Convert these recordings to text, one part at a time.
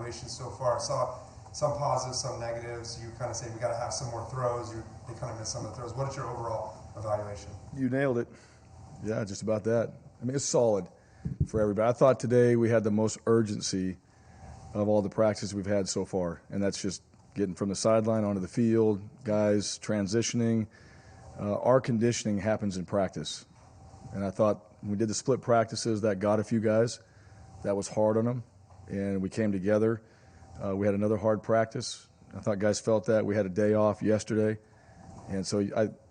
evaluation so far? I saw some positives, some negatives. You kind of say we got to have some more throws. They kind of missed some of the throws. What is your overall evaluation? You nailed it. Yeah, just about that. I mean, it's solid for everybody. I thought today we had the most urgency of all the practices we've had so far, and that's just getting from the sideline onto the field, guys transitioning. Our conditioning happens in practice, and I thought when we did the split practices, that got a few guys. That was hard on them, and we came together. We had another hard practice. I thought guys felt that. We had a day off yesterday, and so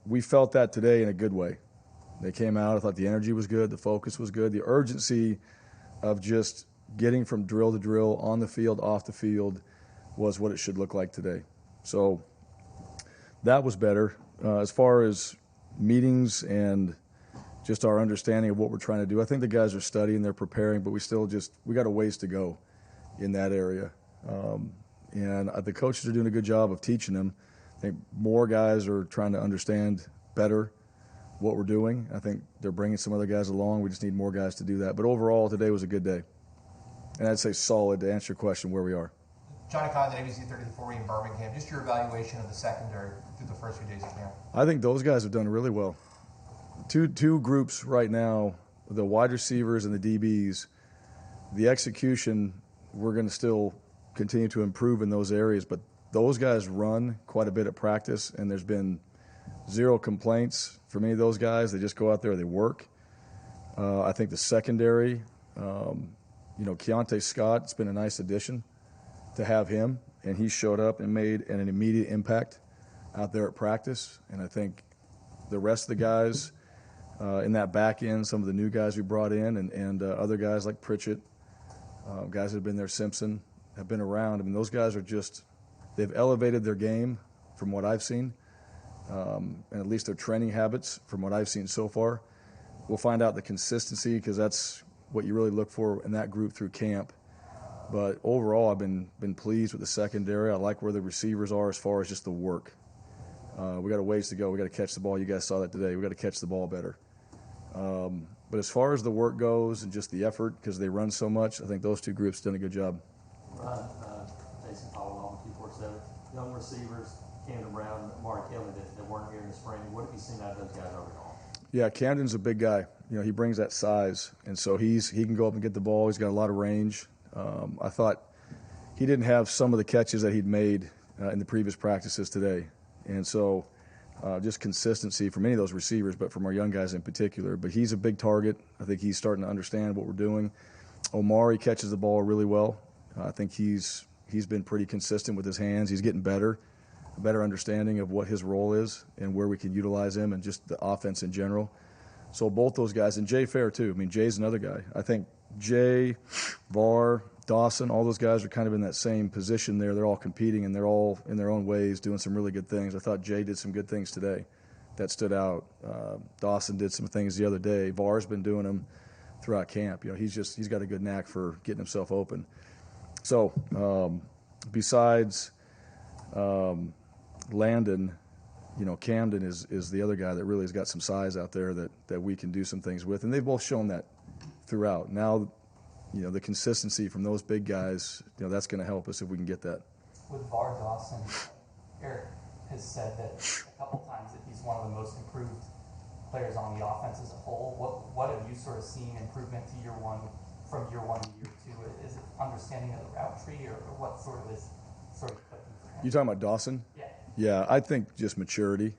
we felt that today in a good way. They came out. I thought the energy was good. The focus was good. The urgency of just getting from drill to drill, on the field, off the field, was what it should look like today. So that was better. As far as meetings and just our understanding of what we're trying to do, I think the guys are studying, they're preparing, but we got a ways to go in that area. And the coaches are doing a good job of teaching them. I think more guys are trying to understand better what we're doing. I think they're bringing some other guys along. We just need more guys to do that. But overall, today was a good day. And I'd say solid to answer your question where we are. Johnny Condon, ABC 34 in Birmingham. Just your evaluation of the secondary through the first few days of camp. I think those guys have done really well. Two groups right now, the wide receivers and the DBs, the execution, we're going to still continue to improve in those areas, but those guys run quite a bit at practice, and there's been zero complaints for many of those guys. They just go out there, they work. I think the secondary, Keontae Scott, it's been a nice addition to have him, and he showed up and made an immediate impact out there at practice. And I think the rest of the guys in that back end, some of the new guys we brought in, and other guys like Pritchett, guys that have been there, Simpson, have been around. I mean, those guys are they've elevated their game from what I've seen, and at least their training habits from what I've seen so far. We'll find out the consistency, because that's what you really look for in that group through camp. But overall, I've been pleased with the secondary. I like where the receivers are as far as just the work. We got a ways to go. We got to catch the ball. You guys saw that today. We got to catch the ball better. But as far as the work goes and just the effort, because they run so much, I think those two groups done a good job. Jason Powell, Auburn 247. Young receivers, Camden Brown, Mari Kelly, that weren't here in the spring. What have you seen out of those guys overall? Yeah, Camden's a big guy. He brings that size, and so he can go up and get the ball. He's got a lot of range. I thought he didn't have some of the catches that he'd made in the previous practices today, and so just consistency for many of those receivers, but from our young guys in particular. But he's a big target. I think he's starting to understand what we're doing. Omari catches the ball really well. I think he's been pretty consistent with his hands. He's getting better, a better understanding of what his role is and where we can utilize him and just the offense in general. So both those guys, and Jay Fair too. I mean, Jay's another guy. I think Jay, Var, Dawson, all those guys are kind of in that same position there. They're all competing, and they're all in their own ways doing some really good things. I thought Jay did some good things today that stood out. Dawson did some things the other day. Var's been doing them throughout camp. He's got a good knack for getting himself open. So besides Landon, Camden is the other guy that really has got some size out there that we can do some things with, and they've both shown that throughout. Now, the consistency from those big guys, that's going to help us if we can get that. With Var Dawson, Eric has said that a couple times that he's one of the most improved players on the offense as a whole. What have you sort of seen improvement to year one from year one to year two? Is it understanding of the route tree, or what sort of is clicking for him? You talking about Dawson? Yeah. Yeah, I think just maturity.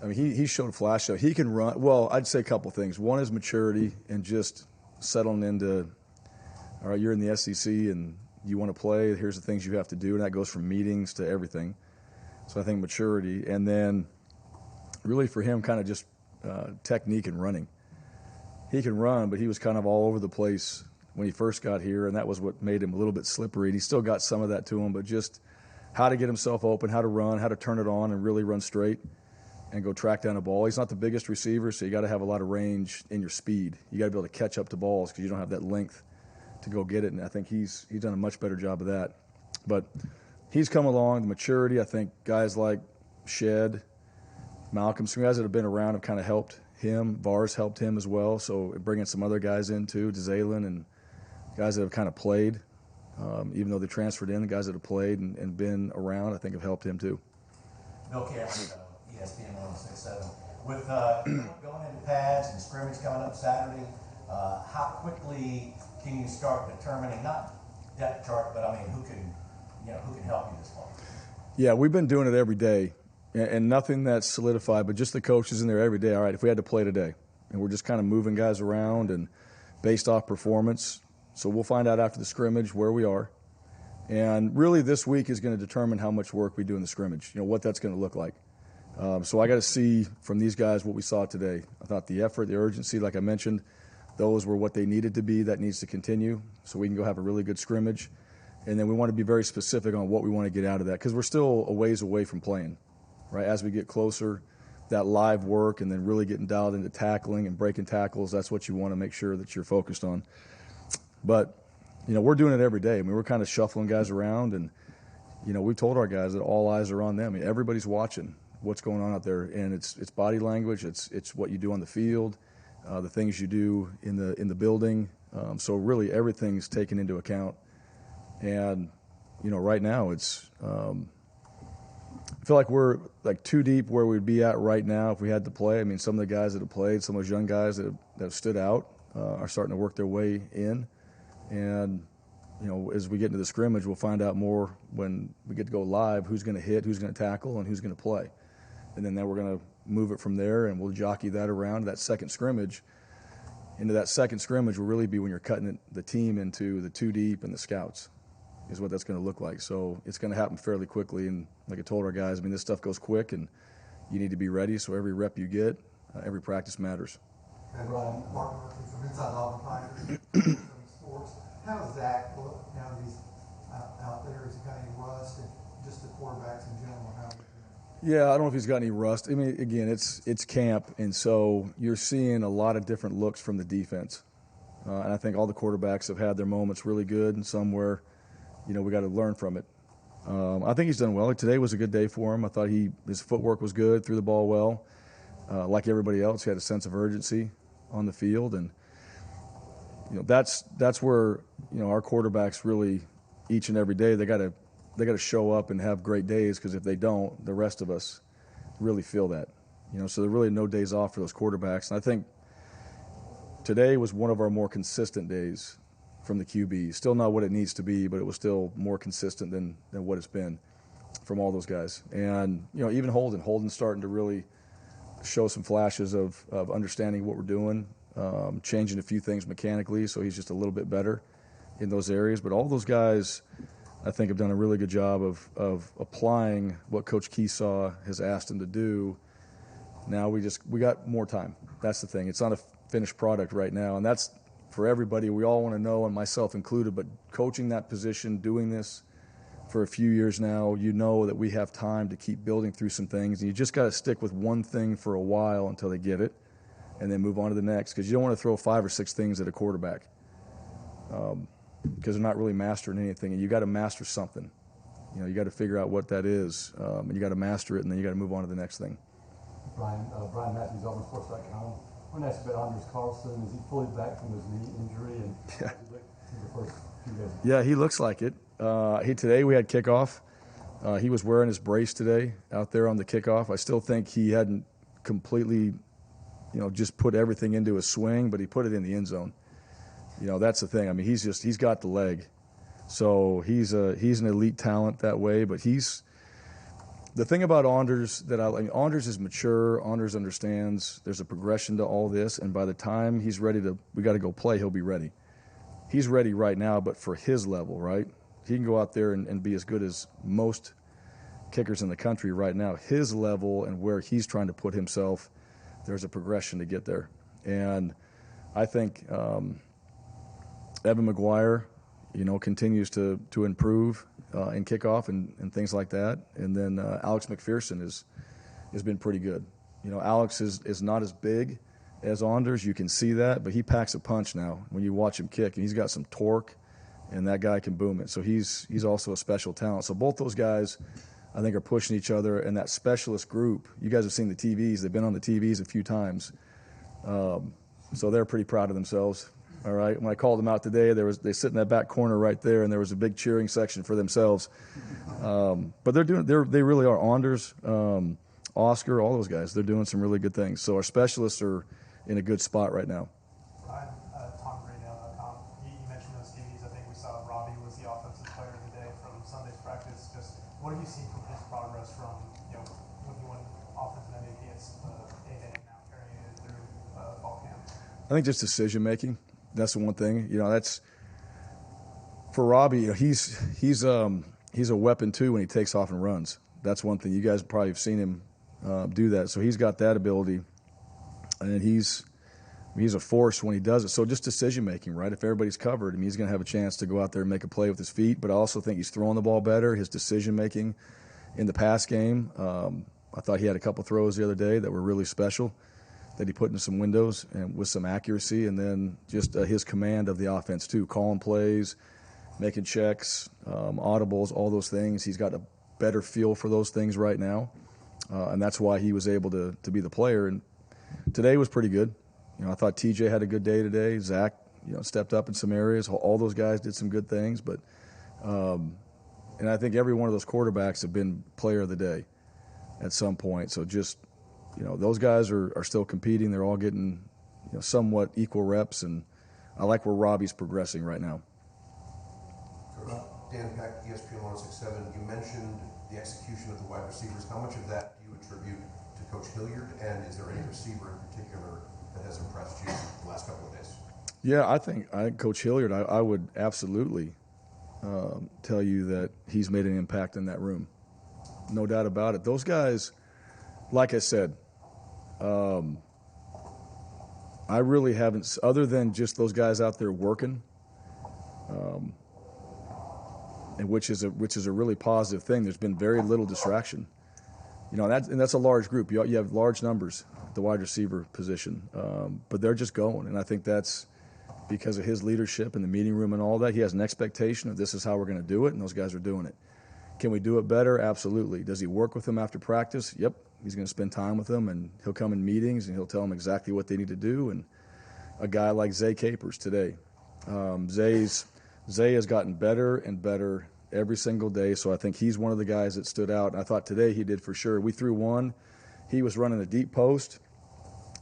I mean, he showed a flash show. He can run. Well, I'd say a couple things. One is maturity and just settling into, all right, you're in the SEC and you want to play. Here's the things you have to do, and that goes from meetings to everything. So I think maturity. And then really for him, kind of just technique and running. He can run, but he was kind of all over the place when he first got here, and that was what made him a little bit slippery. And he still got some of that to him, but just how to get himself open, how to run, how to turn it on and really run straight and go track down a ball. He's not the biggest receiver, so you got to have a lot of range in your speed. You got to be able to catch up to balls because you don't have that length to go get it, and I think he's done a much better job of that. But he's come along, the maturity. I think guys like Shed, Malcolm, some guys that have been around have kind of helped him. Var's helped him as well, so bringing some other guys in too, DeZalin, and guys that have kind of played Even though they transferred in, the guys that have played and been around, I think have helped him too. Bill Cameron, ESPN 106.7. With going into pads and scrimmage coming up Saturday, how quickly can you start determining, not depth chart, but I mean, who can help you this fall? Yeah, we've been doing it every day, and nothing that's solidified, but just the coaches in there every day. All right, if we had to play today, and we're just kind of moving guys around and based off performance. So we'll find out after the scrimmage where we are. And really this week is going to determine how much work we do in the scrimmage, what that's going to look like. So I got to see from these guys what we saw today. I thought the effort, the urgency, like I mentioned, those were what they needed to be. That needs to continue so we can go have a really good scrimmage. And then we want to be very specific on what we want to get out of that because we're still a ways away from playing, right? As we get closer, that live work and then really getting dialed into tackling and breaking tackles, that's what you want to make sure that you're focused on. But, we're doing it every day. I mean, we're kind of shuffling guys around and, we told our guys that all eyes are on them. I mean, everybody's watching what's going on out there, and it's body language, it's what you do on the field, the things you do in the building. So really everything's taken into account. And, right now it's I feel like we're like too deep where we'd be at right now if we had to play. I mean, some of the guys that have played, some of those young guys that have stood out are starting to work their way in. And, as we get into the scrimmage, we'll find out more when we get to go live, who's going to hit, who's going to tackle, and who's going to play. And then we're going to move it from there, and we'll jockey that around that second scrimmage. Into that second scrimmage will really be when you're cutting the team into the two deep and the scouts is what that's going to look like. So it's going to happen fairly quickly. And like I told our guys, I mean, this stuff goes quick, and you need to be ready. So every rep you get, every practice matters. And Martin Murphy from Inside Auburn Sports. How does Zach look now that he's out there? Has he got any rust? And just the quarterbacks in general, how? Yeah, I don't know if he's got any rust. I mean, again, it's camp, and so you're seeing a lot of different looks from the defense. And I think all the quarterbacks have had their moments really good, and some where, we got to learn from it. I think he's done well. Today was a good day for him. I thought his footwork was good, threw the ball well. Like everybody else, he had a sense of urgency on the field, and that's where our quarterbacks really each and every day they got to show up and have great days, because if they don't, the rest of us really feel that. So there are really no days off for those quarterbacks. And I think today was one of our more consistent days from the QB. Still not what it needs to be, but it was still more consistent than what it's been from all those guys. And even Holden's starting to really show some flashes of understanding what we're doing, changing a few things mechanically, so he's just a little bit better in those areas. But all those guys, I think, have done a really good job of applying what Coach Keesaw has asked him to do. Now we got more time. That's the thing. It's not a finished product right now, and that's for everybody. We all want to know, and myself included, but coaching that position, doing this for a few years now, that we have time to keep building through some things, and you just got to stick with one thing for a while until they get it, and then move on to the next, because you don't want to throw 5 or 6 things at a quarterback, because they're not really mastering anything, and you got to master something. You got to figure out what that is, and you got to master it, and then you got to move on to the next thing. Bryan Matthews, AuburnSports.com. I want to ask about Anders Carlson. Is he fully back from his knee injury? And Yeah. The first few days? Yeah, he looks like it. Today we had kickoff. He was wearing his brace today out there on the kickoff. I still think he hadn't completely, just put everything into his swing, but he put it in the end zone. That's the thing. I mean, he's got the leg. So he's an elite talent that way, but the thing about Anders Anders is mature. Anders understands there's a progression to all this, and by the time he's ready we got to go play, he'll be ready. He's ready right now, but for his level, right? He can go out there and be as good as most kickers in the country right now. His level and where he's trying to put himself, there's a progression to get there. And I think Evan McGuire, continues to improve in kickoff and things like that. And then Alex Mcpherson has been pretty good. Alex is not as big as Anders. You can see that, but he packs a punch now when you watch him kick, and he's got some torque, and that guy can boom it. So he's also a special talent. So both those guys, I think, are pushing each other. And that specialist group, you guys have seen the TVs. They've been on the TVs a few times. So they're pretty proud of themselves. All right. When I called them out today, they sit in that back corner right there, and there was a big cheering section for themselves. But they really are. Anders, Oscar, all those guys, they're doing some really good things. So our specialists are in a good spot right now. Tom Greenell.com. You mentioned those DBs. I think we saw Robbie was the offensive player of the day from Sunday's practice. Just what have you seen from his progress from when he won offensive MVP at A-Day and now carrying it through fall camp? I think just decision making. That's the one thing. That's for Robbie. He's a weapon too when he takes off and runs. That's one thing. You guys probably have seen him do that. So he's got that ability, and he's a force when he does it. So just decision making, right? If everybody's covered, he's going to have a chance to go out there and make a play with his feet. But I also think he's throwing the ball better. His decision making in the pass game. I thought he had a couple throws the other day that were really special, that he put into some windows and with some accuracy, and then just his command of the offense too, calling plays, making checks, audibles, all those things. He's got a better feel for those things right now, and that's why he was able to be the player. And today was pretty good. I thought TJ had a good day today. Zach, stepped up in some areas. All those guys did some good things, but and I think every one of those quarterbacks have been player of the day at some point. So just those guys are still competing. They're all getting somewhat equal reps, and I like where Robbie's progressing right now. Dan Peck, ESPN 106.7, you mentioned the execution of the wide receivers. How much of that do you attribute to Coach Hilliard, and is there any receiver in particular that has impressed you the last couple of days? Yeah, I think Coach Hilliard, I would absolutely tell you that he's made an impact in that room. No doubt about it. Those guys, like I said, I really haven't, other than just those guys out there working, and which is a really positive thing. There's been very little distraction, and that's a large group. You have large numbers at the wide receiver position, but they're just going, and I think that's because of his leadership in the meeting room and all that. He has an expectation of this is how we're going to do it, and those guys are doing it. Can we do it better? Absolutely. Does he work with them after practice? Yep. He's going to spend time with them, and he'll come in meetings, and he'll tell them exactly what they need to do. And a guy like Zay Capers today, Zay has gotten better and better every single day, so I think he's one of the guys that stood out. And I thought today he did for sure. We threw one. He was running a deep post.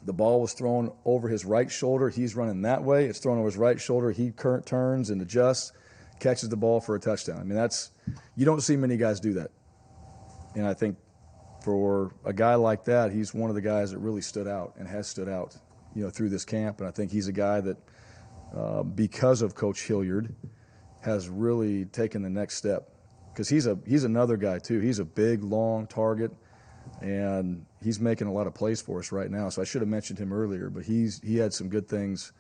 The ball was thrown over his right shoulder. He's running that way. It's thrown over his right shoulder. He turns and adjusts, catches the ball for a touchdown. I mean, you don't see many guys do that. And I think for a guy like that, he's one of the guys that really stood out and has stood out, through this camp. And I think he's a guy that, because of Coach Hilliard, has really taken the next step. Because he's another guy too. He's a big, long target, and he's making a lot of plays for us right now. So I should have mentioned him earlier, but he had some good things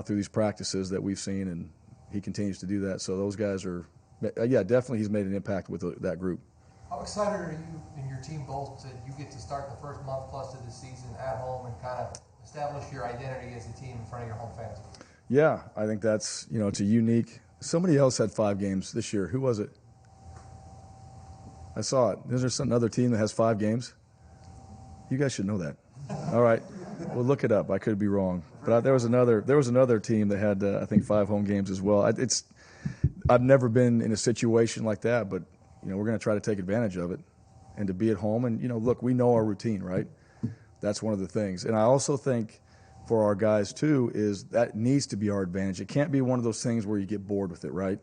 through these practices that we've seen, and he continues to do that. So those guys are, definitely he's made an impact with that group. How excited are you and your team both that you get to start the first month plus of the season at home and kind of establish your identity as a team in front of your home fans? Yeah, I think that's, it's a unique. Somebody else had 5 games this year. Who was it? I saw it. Is there another team that has 5 games? You guys should know that. All right. Well, look it up. I could be wrong. But there was another team that had, I think, 5 home games as well. I've never been in a situation like that, but, we're going to try to take advantage of it and to be at home. And, look, we know our routine, right? That's one of the things. And I also think for our guys, too, is that needs to be our advantage. It can't be one of those things where you get bored with it, right?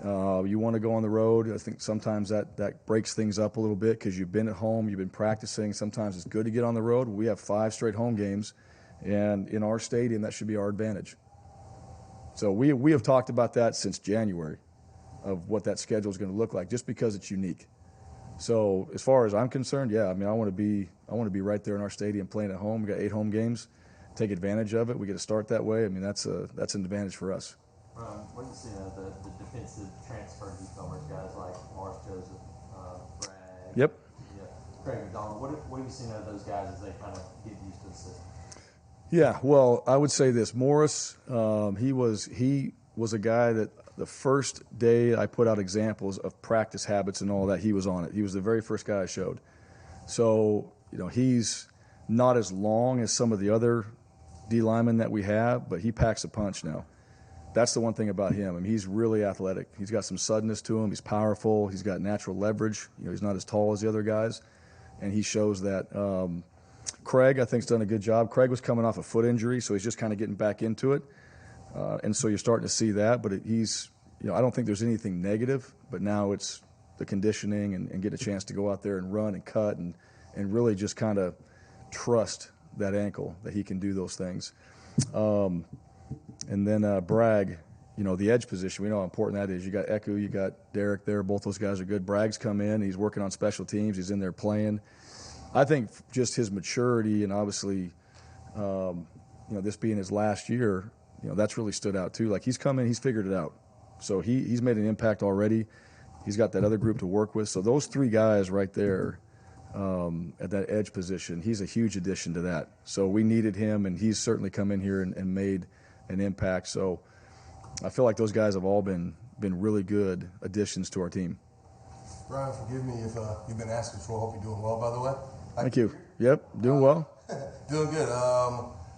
You want to go on the road. I think sometimes that breaks things up a little bit because you've been at home, you've been practicing. Sometimes it's good to get on the road. We have 5 straight home games, and in our stadium, that should be our advantage. So we have talked about that since January of what that schedule is going to look like, just because it's unique. So as far as I'm concerned, I want to be right there in our stadium playing at home. We got 8 home games. Take advantage of it. We get to start that way. I mean, that's an advantage for us. What do you see the defensive transfer newcomers, guys like Morris Joseph, Bragg? Yep. Yeah, Craig McDonald. What have you seen out of those guys as they kind of get used to the system? Yeah, well, I would say this. Morris, he was a guy that the first day I put out examples of practice habits and all that, he was on it. He was the very first guy I showed. So, he's not as long as some of the other D lineman that we have, but he packs a punch now. That's the one thing about him. I mean, he's really athletic. He's got some suddenness to him. He's powerful. He's got natural leverage. You know, he's not as tall as the other guys, and he shows that. Craig, I think, has done a good job. Craig was coming off a foot injury, so he's just kind of getting back into it. And so you're starting to see that. But he's, you know, I don't think there's anything negative, but now it's the conditioning and get a chance to go out there and run and cut and really just kind of trust that ankle that he can do those things. And then Bragg, you know, the edge position, we know how important that is. You got Eku, you got Derek there. Both those guys are good. Bragg's come in. He's working on special teams. He's in there playing. I think just his maturity and obviously, you know, this being his last year, you know, that's really stood out too. Like he's come in, he's figured it out. So he's made an impact already. He's got that other group to work with. So those three guys right there at that edge position, he's a huge addition to that. So we needed him, and he's certainly come in here and made an impact. So I feel like those guys have all been really good additions to our team. Bryan, forgive me if you've been asked before. Hope you're doing well, by the way. Thank you. Yep, doing well. Doing good.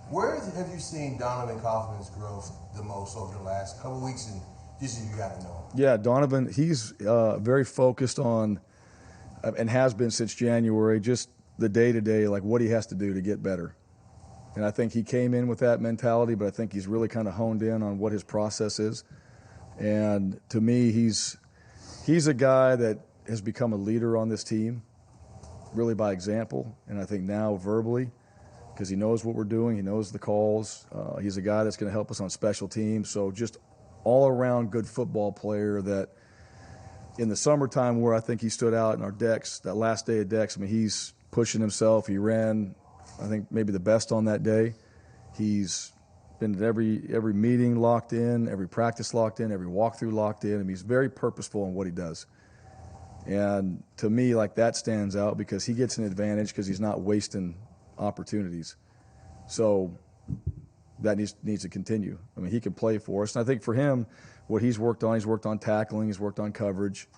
Where have you seen Donovan's confidence growth the most over the last couple of weeks, and just as you got to know him? Yeah, Donovan, he's very focused on, and has been since January, just the day-to-day, like what he has to do to get better. And I think he came in with that mentality, but I think he's really kind of honed in on what his process is. And to me, he's a guy that has become a leader on this team, really by example, and I think now verbally, because he knows what we're doing, he knows the calls. He's a guy that's going to help us on special teams. So just all-around good football player that in the summertime where I think he stood out in our decks, that last day of decks, I mean, he's pushing himself. He ran, I think, maybe the best on that day. He's been at every meeting locked in, every practice locked in, every walkthrough locked in. I mean, he's very purposeful in what he does. And to me, like, that stands out because he gets an advantage because he's not wasting opportunities. So that needs to continue. I mean, he can play for us. And I think for him, what he's worked on tackling, he's worked on coverage,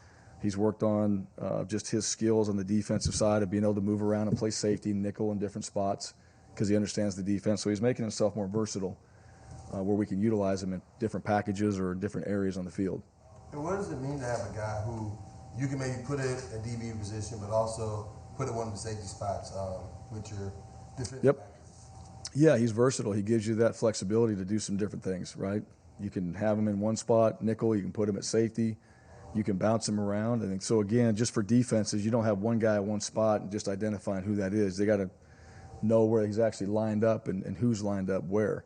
he's worked on just his skills on the defensive side of being able to move around and play safety, nickel in different spots because he understands the defense. So he's making himself more versatile where we can utilize him in different packages or different areas on the field. And what does it mean to have a guy who you can maybe put in a DB position, but also put in one of the safety spots with your defensive Yep. back? Yeah, he's versatile. He gives you that flexibility to do some different things, right? You can have him in one spot, nickel, you can put him at safety, you can bounce him around. I think so. Again, just for defenses, you don't have one guy at one spot and just identifying who that is. They got to know where he's actually lined up and who's lined up where.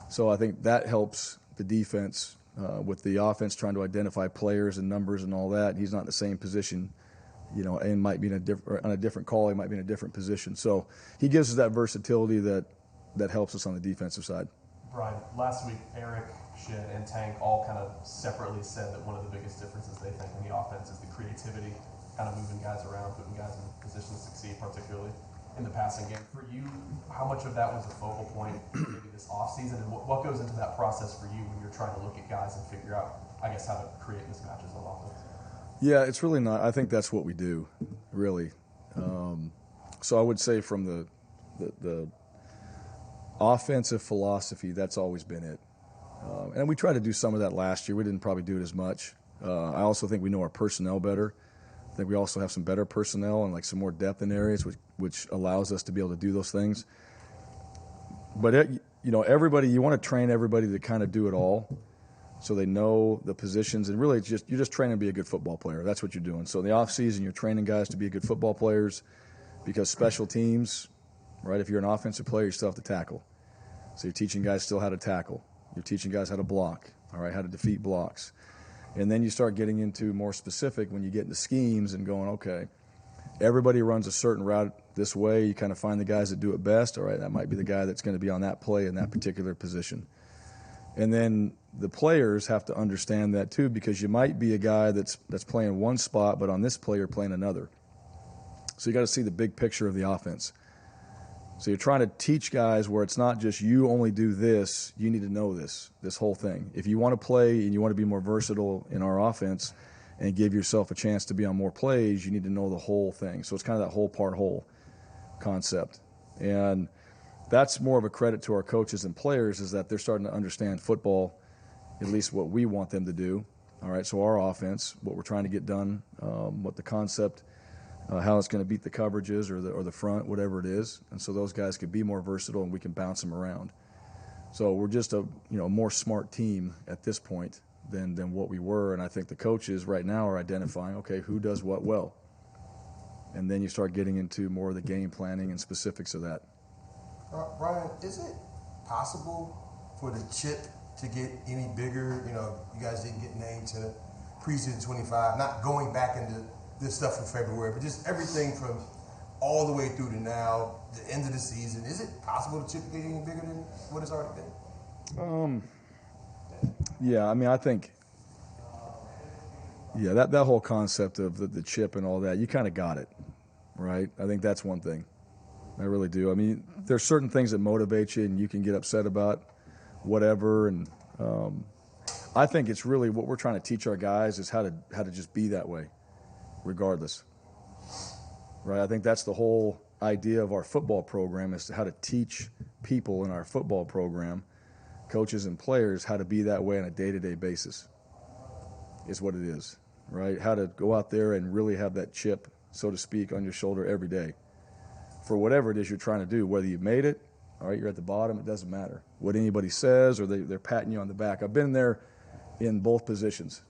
So I think that helps the defense with the offense trying to identify players and numbers and all that. He's not in the same position, you know, and might be on a different call. He might be in a different position. So he gives us that versatility that helps us on the defensive side. Bryan, last week, Eric, Shin, and Tank all kind of separately said that one of the biggest differences they think in the offense is the creativity, kind of moving guys around, putting guys in positions to succeed, particularly in the passing game. For you, how much of that was a focal point maybe this offseason, and what goes into that process for you when you're trying to look at guys and figure out, I guess, how to create mismatches on offense? Yeah, it's really not. I think that's what we do, really. So I would say from the offensive philosophy, that's always been it. And we tried to do some of that last year. We didn't probably do it as much. I also think we know our personnel better. I think we also have some better personnel and like some more depth in areas, which allows us to be able to do those things. But you know, you want to train everybody to kind of do it all, so they know the positions. And really, you're just training to be a good football player. That's what you're doing. So in the off season, you're training guys to be good football players, because special teams, right? If you're an offensive player, you still have to tackle. So you're teaching guys still how to tackle. You're teaching guys how to block, all right, how to defeat blocks. And then you start getting into more specific when you get into schemes and going, okay, everybody runs a certain route this way. You kind of find the guys that do it best. All right, that might be the guy that's going to be on that play in that particular position. And then the players have to understand that too, because you might be a guy that's playing one spot, but on this play you're playing another. So you got to see the big picture of the offense. So you're trying to teach guys where it's not just you only do this, you need to know this whole thing. If you want to play and you want to be more versatile in our offense and give yourself a chance to be on more plays, you need to know the whole thing. So it's kind of that whole part whole concept. And that's more of a credit to our coaches and players, is that they're starting to understand football, at least what we want them to do. All right, so our offense, what we're trying to get done, what the concept, how it's going to beat the coverages or the front, whatever it is. And so those guys could be more versatile and we can bounce them around. So we're just a more smart team at this point than what we were. And I think the coaches right now are identifying, okay, who does what well. And then you start getting into more of the game planning and specifics of that. Bryan, is it possible for the chip to get any bigger? You know, you guys didn't get named to preseason 25, not going back into this stuff from February, but just everything from all the way through to now, the end of the season. Is it possible the chip to get any bigger than what it's already been? Yeah, I mean, I think, that whole concept of the chip and all that, you kind of got it, right? I think that's one thing. I really do. I mean, there's certain things that motivate you and you can get upset about, whatever. And I think it's really what we're trying to teach our guys is how to just be that way, regardless. Right? I think that's the whole idea of our football program, is how to teach people in our football program, coaches and players, how to be that way on a day-to-day basis is what it is, right? How to go out there and really have that chip, so to speak, on your shoulder every day for whatever it is you're trying to do, whether you made it, all right, you're at the bottom, it doesn't matter what anybody says or they're patting you on the back. I've been there in both positions.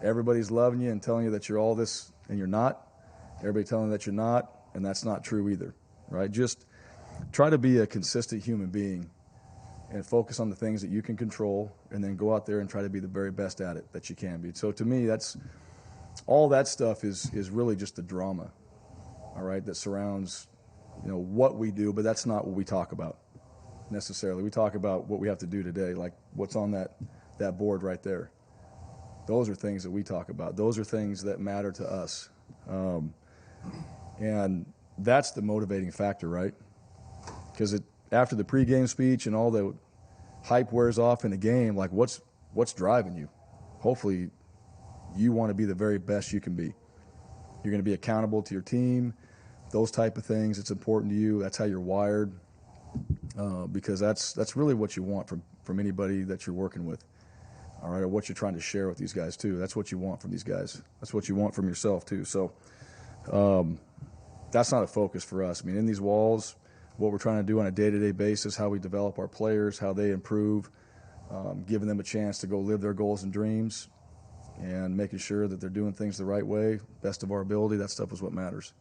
Everybody's loving you and telling you that you're all this and you're not. Everybody telling you that you're not, and that's not true either, right? Just try to be a consistent human being and focus on the things that you can control, and then go out there and try to be the very best at it that you can be. So to me, that's all that stuff is really just the drama, all right, that surrounds what we do, but that's not what we talk about necessarily. We talk about what we have to do today, like what's on that board right there. Those are things that we talk about. Those are things that matter to us. And that's the motivating factor, right? Because after the pregame speech and all the hype wears off in the game, like what's driving you? Hopefully you want to be the very best you can be. You're going to be accountable to your team, those type of things. It's important to you. That's how you're wired, because that's really what you want from anybody that you're working with, all right, or what you're trying to share with these guys too. That's what you want from these guys. That's what you want from yourself too. So that's not a focus for us. I mean, in these walls, what we're trying to do on a day-to-day basis, how we develop our players, how they improve, giving them a chance to go live their goals and dreams, and making sure that they're doing things the right way, best of our ability. That stuff is what matters.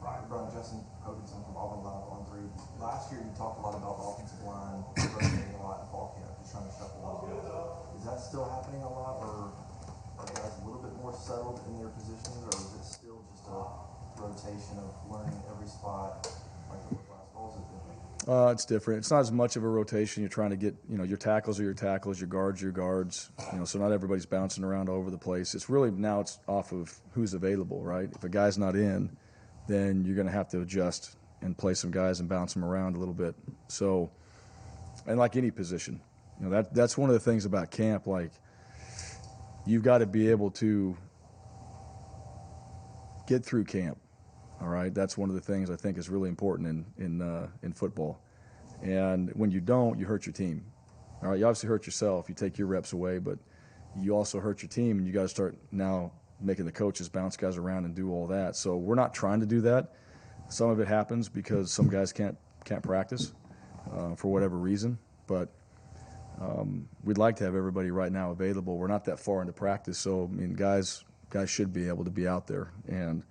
Brian, Justin Hoganson from Auburn Live on thru. Last year you talked a lot about the offensive line rotating a lot in fall camp, just trying to shuffle those guys. Is that still happening a lot, or are guys a little bit more settled in their positions, or is it still just a rotation of learning every spot like it was last fall? Is it different? It's different. It's not as much of a rotation. You're trying to get, your tackles are your tackles, your guards are your guards. So not everybody's bouncing around all over the place. It's really now it's off of who's available, right? If a guy's not in, then you're going to have to adjust and play some guys and bounce them around a little bit. So, and like any position, that's one of the things about camp. Like, you've got to be able to get through camp. All right, that's one of the things I think is really important in football. And when you don't, you hurt your team. All right, you obviously hurt yourself. You take your reps away, but you also hurt your team, and you got to start now making the coaches bounce guys around and do all that. So we're not trying to do that. Some of it happens because some guys can't practice for whatever reason, but we'd like to have everybody right now available. We're not that far into practice, so guys should be able to be out there. And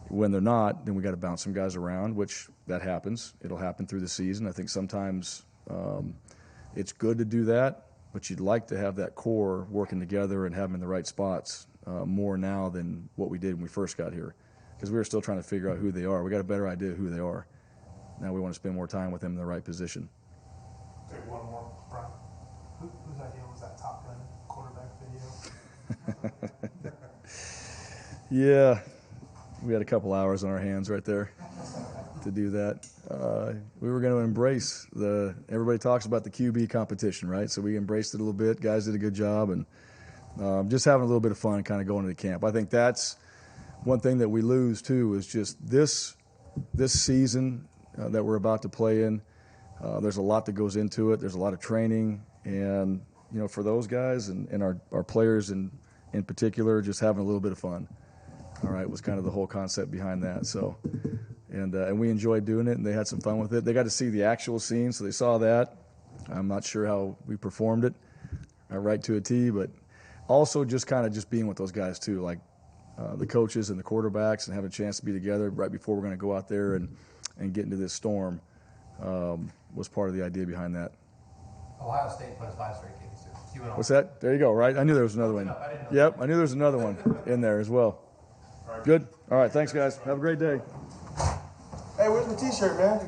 when they're not, then we got to bounce some guys around, which that happens. It'll happen through the season. I think sometimes it's good to do that, but you'd like to have that core working together and have them in the right spots more now than what we did when we first got here, because we were still trying to figure out who they are. We got a better idea of who they are. Now we want to spend more time with them in the right position. Take one more, Brian. Whose idea was that Top Gun quarterback video? Yeah, we had a couple hours on our hands right there to do that. We were going to embrace everybody talks about the QB competition, right? So we embraced it a little bit. Guys did a good job, and just having a little bit of fun kind of going into camp. I think that's one thing that we lose too, is just this season that we're about to play in. There's a lot that goes into it. There's a lot of training, and for those guys and our players in particular, just having a little bit of fun. All right, was kind of the whole concept behind that. So, and we enjoyed doing it, and they had some fun with it. They got to see the actual scene, so they saw that. I'm not sure how we performed it, right to a T, but also just kind of being with those guys too, like the coaches and the quarterbacks, and having a chance to be together right before we're going to go out there and get into this storm was part of the idea behind that. Ohio State plays 5 straight games too. What's that? There you go, right? I knew there was another one. Yep, I knew there was another one in there as well. Good. All right, thanks, guys. Have a great day. Hey, where's my T-shirt, man?